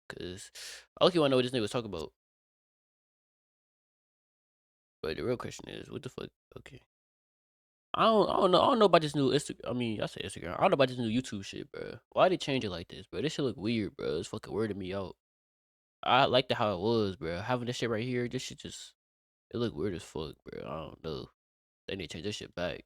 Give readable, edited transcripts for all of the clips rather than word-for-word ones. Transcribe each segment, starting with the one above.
Cause I also want to know what this nigga was talking about. But the real question is, what the fuck? Okay. I don't know about this new Instagram. I mean, I say Instagram. I don't know about this new YouTube shit, bro. Why they change it like this, bro? This shit look weird, bro. It's fucking weirding me out. I liked it how it was, bro. Having this shit right here, this shit just it look weird as fuck, bro. I don't know. They need to change this shit back.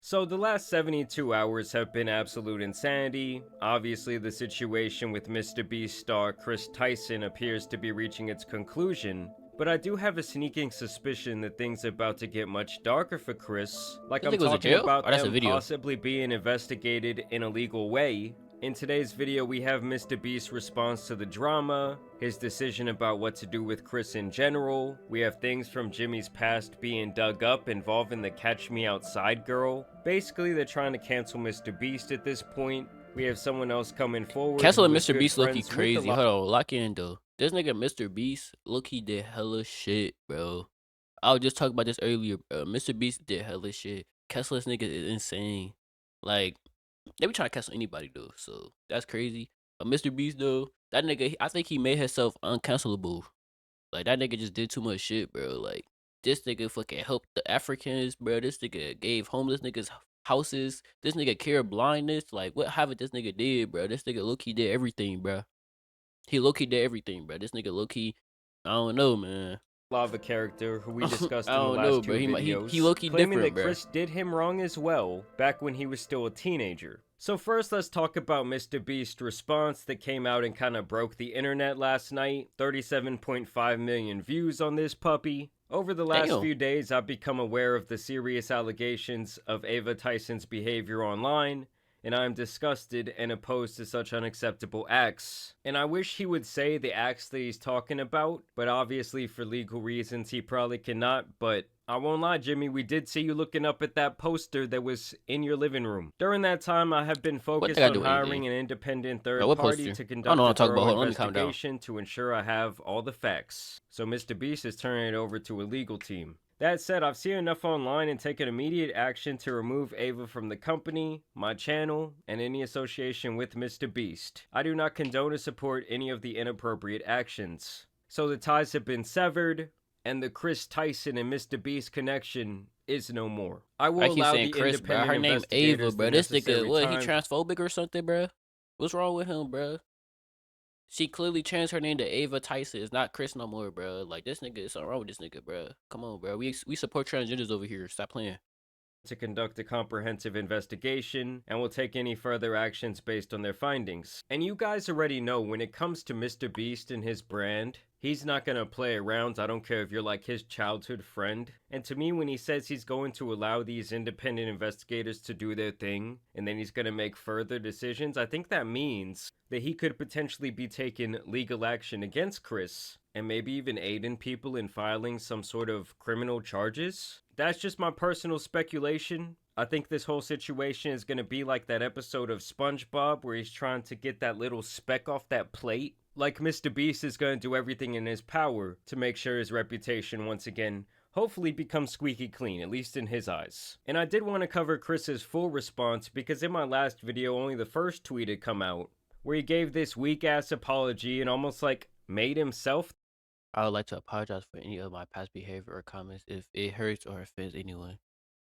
So the last 72 hours have been absolute insanity. Obviously, the situation with Mr. Beast star Chris Tyson appears to be reaching its conclusion, but I do have a sneaking suspicion that things are about to get much darker for Chris. Like This I'm nigga was in talking jail? about Oh, that's a them video. possibly being investigated in a legal way. In today's video, we have Mr. Beast's response to the drama, his decision about what to do with Chris in general. We have things from Jimmy's past being dug up involving the Catch Me Outside girl. Basically, they're trying to cancel Mr. Beast at this point. We have someone else coming forward Canceling who is Mr. good Beast low-key friends with the crazy. Hold on, lock in though. This nigga Mr. Beast low-key did hella shit, bro. I was just talking about this earlier, bro. Mr. Beast did hella shit. Canceling this nigga is insane. Like, they be trying to cancel anybody though, so that's crazy. But Mr. Beast though, that nigga, I think he made himself uncancelable. Like that nigga just did too much shit, bro. Like this nigga fucking helped the Africans, bro. This nigga gave homeless niggas houses. This nigga cured blindness. Like what haven't this nigga did, bro? This nigga low key did everything, bro. He low key did everything, bro. This nigga low key, I don't know, man. lava character who we discussed I in the don't know, last bro. two videos, He low key claiming different, that bro. Chris did him wrong as well back when he was still a teenager. So first, let's talk about Mr. Beast's response that came out and kind of broke the internet last night. 37.5 million views on this puppy. Over the last few days, I've become aware of the serious allegations of Ava Tyson's behavior online, and I am disgusted and opposed to such unacceptable acts. And I wish he would say the acts that he's talking about, but obviously for legal reasons he probably cannot. But I won't lie, Jimmy, we did see you looking up at that poster that was in your living room. During that time, I have been focused on hiring an independent third party to conduct a thorough investigation to ensure I have all the facts. So Mr. Beast is turning it over to a legal team. That said, I've seen enough online and taken immediate action to remove Ava from the company, my channel, and any association with Mr. Beast. I do not condone or support any of the inappropriate actions. So the ties have been severed, and the Chris Tyson and Mr. Beast connection is no more. I will allow the Chris, bro. Her name Ava, bro. This nigga, what, he transphobic or something, bro? What's wrong with him, bro? She clearly changed her name to Ava Tyson. It's not Chris no more, bro. Like this nigga, it's something wrong with this nigga, bro. Come on, bro. We support transgenders over here. Stop playing. To conduct a comprehensive investigation and will take any further actions based on their findings. And you guys already know when it comes to Mr. Beast and his brand, he's not gonna play around. I don't care if you're like his childhood friend. And to me, when he says he's going to allow these independent investigators to do their thing, and then he's gonna make further decisions, I think that means that he could potentially be taking legal action against Chris, and maybe even aiding people in filing some sort of criminal charges. That's just my personal speculation. I think this whole situation is going to be like that episode of SpongeBob where he's trying to get that little speck off that plate. Like Mr. Beast is going to do everything in his power to make sure his reputation once again hopefully becomes squeaky clean, at least in his eyes. And I did want to cover Chris's full response because in my last video only the first tweet had come out where he gave this weak ass apology and almost like made himself. I would like to apologize for any of my past behavior or comments if it hurts or offends anyone.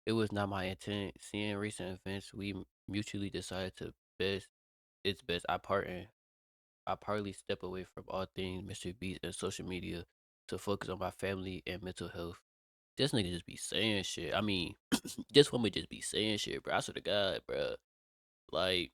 It was not my intent. Seeing recent events, we mutually decided to it's best I partly step away from all things Mr. Beast and social media to focus on my family and mental health. This nigga just be saying shit. I mean, this woman just be saying shit, bro. I swear to God, bro. Like,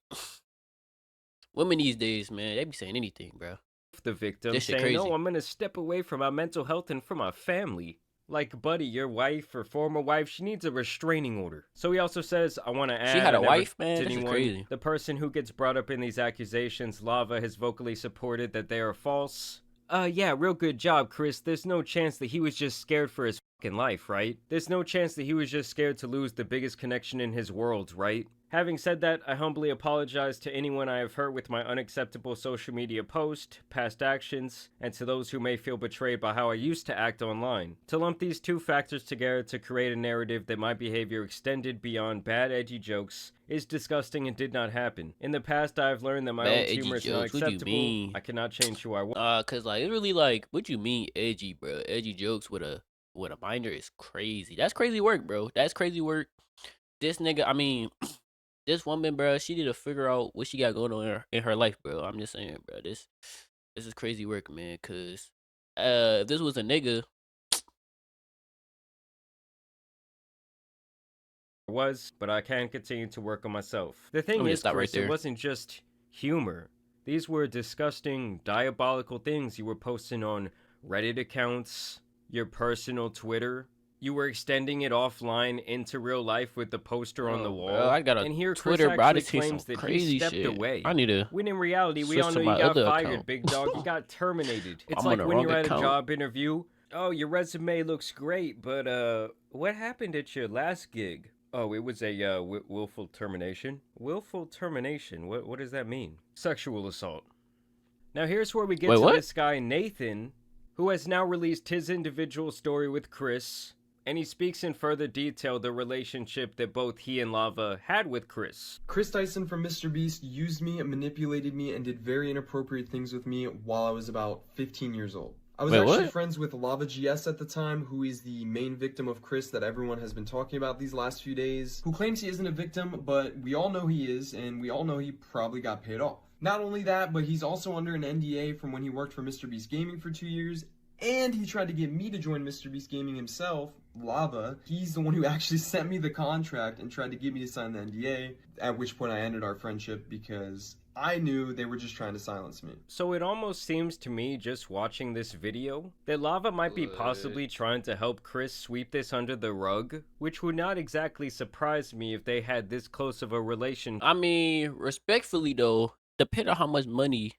women these days, man, they be saying anything, bro. The victim saying, no, I'm gonna step away from my mental health and from my family. Like, buddy, your wife or former wife, she needs a restraining order. So he also says, I want to add, she had a wife, man. That's crazy. The person who gets brought up in these accusations, Lava, has vocally supported that they are false. Yeah, real good job, Chris. There's no chance that he was just scared for his life, right? There's no chance that he was just scared to lose the biggest connection in his world, right? Having said that, I humbly apologize to anyone I have hurt with my unacceptable social media post, past actions, and to those who may feel betrayed by how I used to act online. To lump these two factors together to create a narrative that my behavior extended beyond bad edgy jokes is disgusting and did not happen. In the past, I have learned that my own humor is not acceptable. I cannot change who I want. Cause like it really like what you mean edgy, bro? Edgy jokes with a minor is crazy. That's crazy work, bro. That's crazy work. This nigga, I mean, this woman, bro, she need to figure out what she got going on in her life, bro. I'm just saying, bro. This is crazy work, man. Cause if this was a nigga, but I can continue to work on myself. The thing is, Chris, it wasn't just humor. These were disgusting, diabolical things you were posting on Reddit accounts, your personal Twitter. You were extending it offline into real life with the poster on the wall. Bro, I got a and here Twitter, Chris actually claims that he stepped away. I need to. When in reality, we all know you got fired, big dog. You got terminated. It's like when you're at a job interview. Oh, your resume looks great, but what happened at your last gig? Oh, it was a willful termination. Willful termination. What does that mean? Sexual assault. Now here's where we get to this guy Nathan, who has now released his individual story with Chris, and he speaks in further detail the relationship that both he and Lava had with Chris. Chris Dyson from MrBeast used me, manipulated me, and did very inappropriate things with me while I was about 15 years old. I was actually friends with Lava GS at the time, who is the main victim of Chris that everyone has been talking about these last few days, who claims he isn't a victim, but we all know he is, and we all know he probably got paid off. Not only that, but he's also under an NDA from when he worked for MrBeast Gaming for 2 years, and he tried to get me to join MrBeast Gaming himself, Lava. He's the one who actually sent me the contract and tried to get me to sign the NDA, at which point I ended our friendship because I knew they were just trying to silence me. So it almost seems to me, just watching this video, that Lava might be possibly trying to help Chris sweep this under the rug, which would not exactly surprise me if they had this close of a relation. I mean, respectfully though, depending on how much money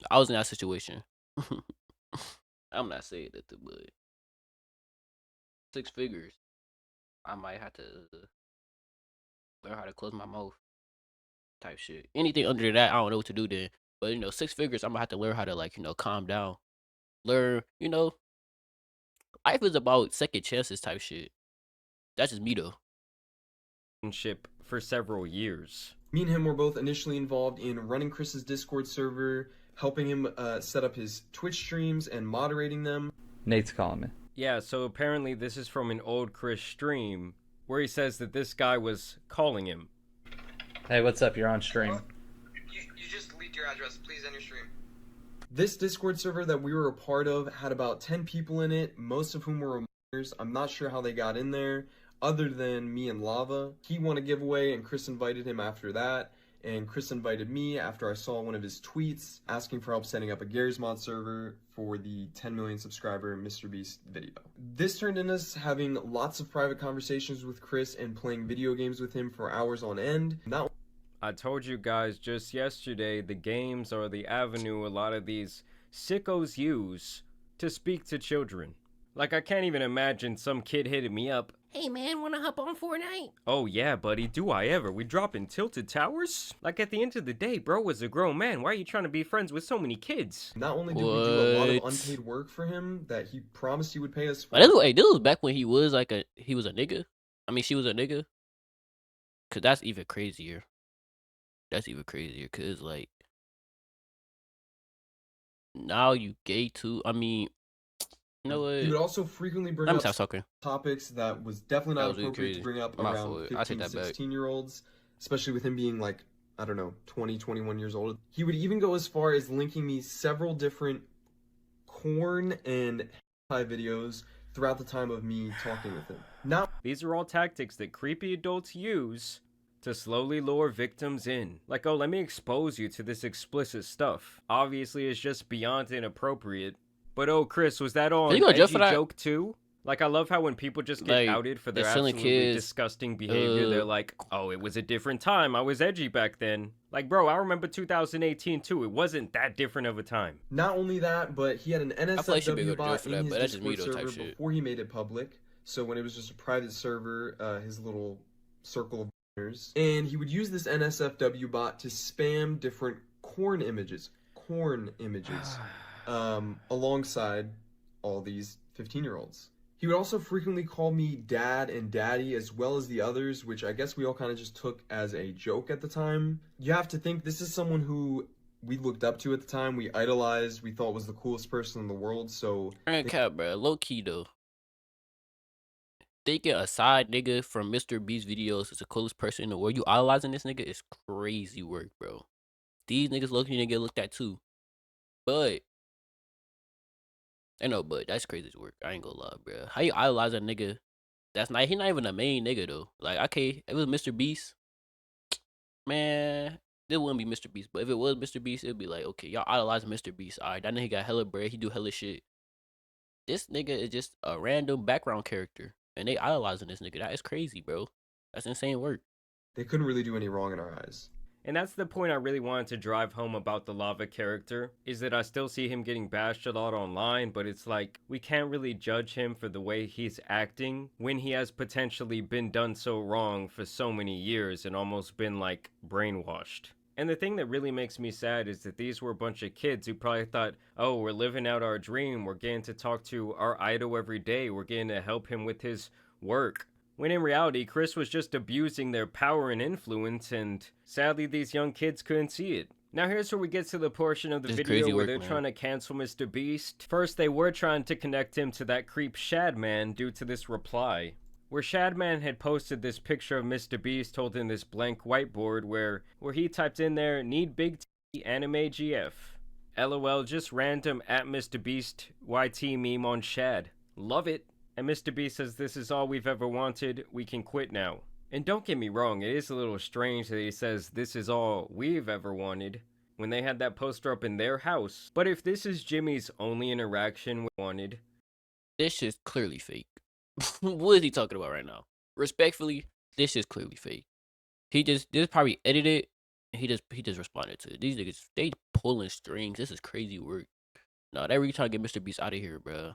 I was in that situation. I'm not saying that, but 6 figures, I might have to learn how to close my mouth type shit. Anything under that, I don't know what to do then. But, 6 figures, I'm gonna have to learn how to, like, calm down. Learn, life is about second chances type shit. That's just me, though. For several years. Me and him were both initially involved in running Chris's Discord server, helping him set up his Twitch streams and moderating them. Nate's calling me. Yeah, so apparently this is from an old Chris stream where he says that this guy was calling him. Hey, what's up? You're on stream. You just leaked your address. Please end your stream. This Discord server that we were a part of had about 10 people in it, most of whom were minors. I'm not sure how they got in there, other than me and Lava. He won a giveaway and Chris invited him after that. And Chris invited me after I saw one of his tweets asking for help setting up a Gary's Mod server for the 10 million subscriber MrBeast video. This turned into us having lots of private conversations with Chris and playing video games with him for hours on end. I told you guys just yesterday, the games are the avenue a lot of these sickos use to speak to children. Like, I can't even imagine some kid hitting me up. Hey man, wanna hop on Fortnite? Oh yeah, buddy, do I ever. We dropping Tilted Towers? Like, at the end of the day, bro was a grown man. Why are you trying to be friends with so many kids? Not only did we do a lot of unpaid work for him that he promised he would pay us for. Hey, this was back when he was a nigga. I mean, she was a nigga. Cause that's even crazier. That's even crazier, cause like now you gay too. I mean, you know what? He would also frequently bring up topics that was definitely not appropriate to bring up around 15 to 16-year-olds, especially with him being like, I don't know, 20, 21 years old. He would even go as far as linking me several different corn and hentai videos throughout the time of me talking with him. Now, these are all tactics that creepy adults use to slowly lure victims in. Like, oh, let me expose you to this explicit stuff. Obviously, it's just beyond inappropriate. But oh, Chris, was that all an edgy joke too? Like, I love how when people just get outed for their absolutely disgusting behavior, they're like, oh, it was a different time. I was edgy back then. Like, bro, I remember 2018 too. It wasn't that different of a time. Not only that, but he had an NSFW bot in his that's just me Discord though, type server shit. before he made it public. So when it was just a private server, his little circle of partners, and he would use this NSFW bot to spam different corn images, alongside all these 15-year-olds. He would also frequently call me dad and daddy, as well as the others, which I guess we all kind of just took as a joke at the time. You have to think this is someone who we looked up to at the time, we idolized, we thought was the coolest person in the world, so... I ain't cap, bro. Low key, though. Thinking a side nigga from Mr. Beast videos is the coolest person in the world. You idolizing this nigga is crazy work, bro. These niggas low key need to get looked at, too. But... I know, but that's crazy work. I ain't gonna lie, bro. How you idolize a nigga? That's not... He not even a main nigga, though. Like, okay, if it was Mr. Beast... Man... It wouldn't be Mr. Beast, but if it was Mr. Beast, it'd be like, okay, y'all idolize Mr. Beast. Alright, that nigga got hella bread. He do hella shit. This nigga is just a random background character. And they idolizing this nigga. That is crazy, bro. That's insane work. They couldn't really do any wrong in our eyes. And that's the point I really wanted to drive home about the Lava character, is that I still see him getting bashed a lot online, but it's like, we can't really judge him for the way he's acting when he has potentially been done so wrong for so many years and almost been, like, brainwashed. And the thing that really makes me sad is that these were a bunch of kids who probably thought, oh, we're living out our dream, we're getting to talk to our idol every day, we're getting to help him with his work. When in reality, Chris was just abusing their power and influence, and sadly these young kids couldn't see it. Now here's where we get to the portion of the video where they're trying to cancel Mr. Beast. First, they were trying to connect him to that creep Shadman due to this reply, where Shadman had posted this picture of Mr. Beast holding this blank whiteboard where he typed in there, need big T anime GF. LOL, just random at Mr. Beast YT meme on Shad. Love it. And Mr. Beast says, this is all we've ever wanted, we can quit now. And don't get me wrong, it is a little strange that he says this is all we've ever wanted when they had that poster up in their house. But if this is Jimmy's only interaction with wanted, this shit's clearly fake. What is he talking about right now? Respectfully, this is clearly fake. He just probably edited. And he just responded to it. These niggas, they pulling strings. This is crazy work. Nah, they really trying to get Mr. Beast out of here, bro.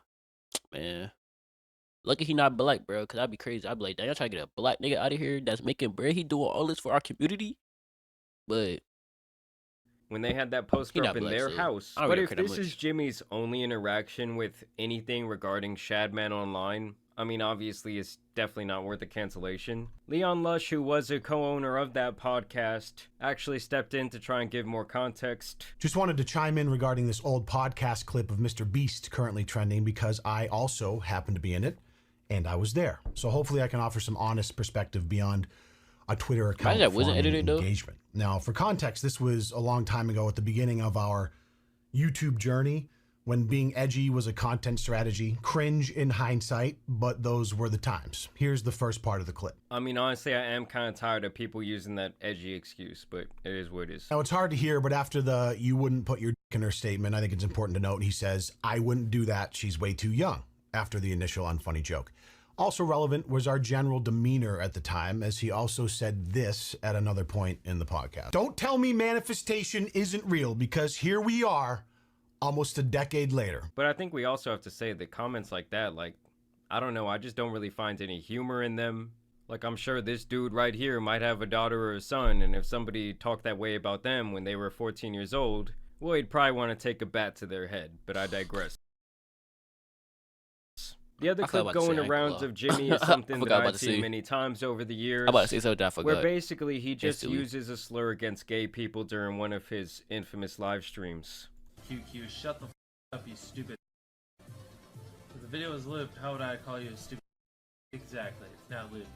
Man, lucky he not black, bro. Cause I'd be crazy. I'd be like, damn, y'all trying to get a black nigga out of here that's making bread. He doing all this for our community. But when they had that poster up in their house. But if this is Jimmy's only interaction with anything regarding Shadman online, I mean, obviously, it's definitely not worth a cancellation. Leon Lush, who was a co-owner of that podcast, actually stepped in to try and give more context. Just wanted to chime in regarding this old podcast clip of Mr. Beast currently trending because I also happen to be in it, and I was there. So hopefully I can offer some honest perspective beyond a Twitter account engagement. Now, for context, this was a long time ago at the beginning of our YouTube journey, when being edgy was a content strategy. Cringe in hindsight, but those were the times. Here's the first part of the clip. I mean, honestly, I am kind of tired of people using that edgy excuse, but it is what it is. Now, it's hard to hear, but after the "you wouldn't put your dick in her" statement, I think it's important to note he says, "I wouldn't do that, she's way too young," after the initial unfunny joke. Also relevant was our general demeanor at the time, as he also said this at another point in the podcast. Don't tell me manifestation isn't real, because here we are, almost a decade later. But I think we also have to say that comments like that, like, I don't know, I just don't really find any humor in them. Like, I'm sure this dude right here might have a daughter or a son, and if somebody talked that way about them when they were 14 years old, well, he'd probably want to take a bat to their head, but I digress. The other clip going around of Jimmy is something that I've seen many times over the years, where basically he just uses a slur against gay people during one of his infamous live streams. QQ, shut the f up, you stupid. If the video is lived, how would I call you a stupid? Exactly, it's not lived,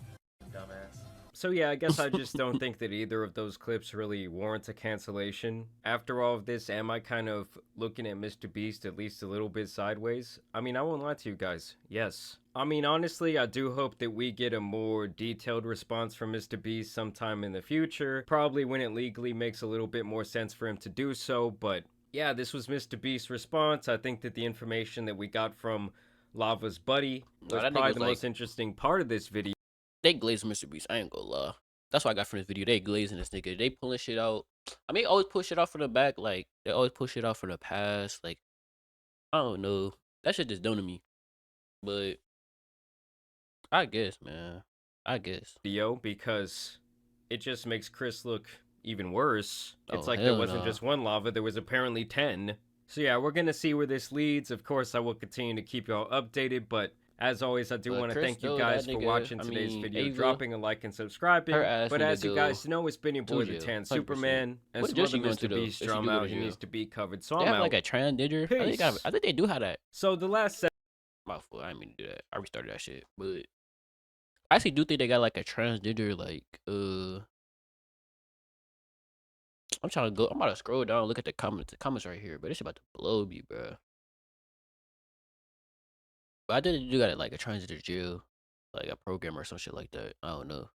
dumbass. So yeah, I guess I just don't think that either of those clips really warrants a cancellation. After all of this, am I kind of looking at Mr. Beast at least a little bit sideways? I mean, I won't lie to you guys, yes. I mean, honestly, I do hope that we get a more detailed response from Mr. Beast sometime in the future, probably when it legally makes a little bit more sense for him to do so, but yeah, this was Mr. Beast's response. I think that the information that we got from Lava's buddy was probably the most interesting part of this video. They glazing Mr. Beast, I ain't gonna lie. That's what I got from this video. They glazing this nigga. They pulling shit out I mean, always push it off from the back. Like they always push it off from the past. Like I don't know. That shit just done to me. But I guess, man. I guess. Video because it just makes Chris look even worse. It's Oh like there hell wasn't no. just one lava, there was apparently 10. So yeah, we're gonna see where this leads. Of course, I will continue to keep y'all updated, but as always, I do But want to Chris, thank you though, guys that for nigga, watching I today's mean, video, Ava, dropping a like and subscribing. her ass But need as to you go guys know, it's been your boy, to the jail, Tan 100%. Superman, and What some jail other she going to Mr. though? Beast If she do drama go out. to He jail, needs to be covered, so they I'm have out. like a transgender. Peace. I think they do have that. So the last My fault. I didn't mean to do that. I restarted that shit, but I actually do think they got like a transgender. Like I'm trying to go. I'm about to scroll down, look at the comments. The comments right here, but it's about to blow me, bro. But I did do got like a transgender jail, like a program or some shit like that. I don't know.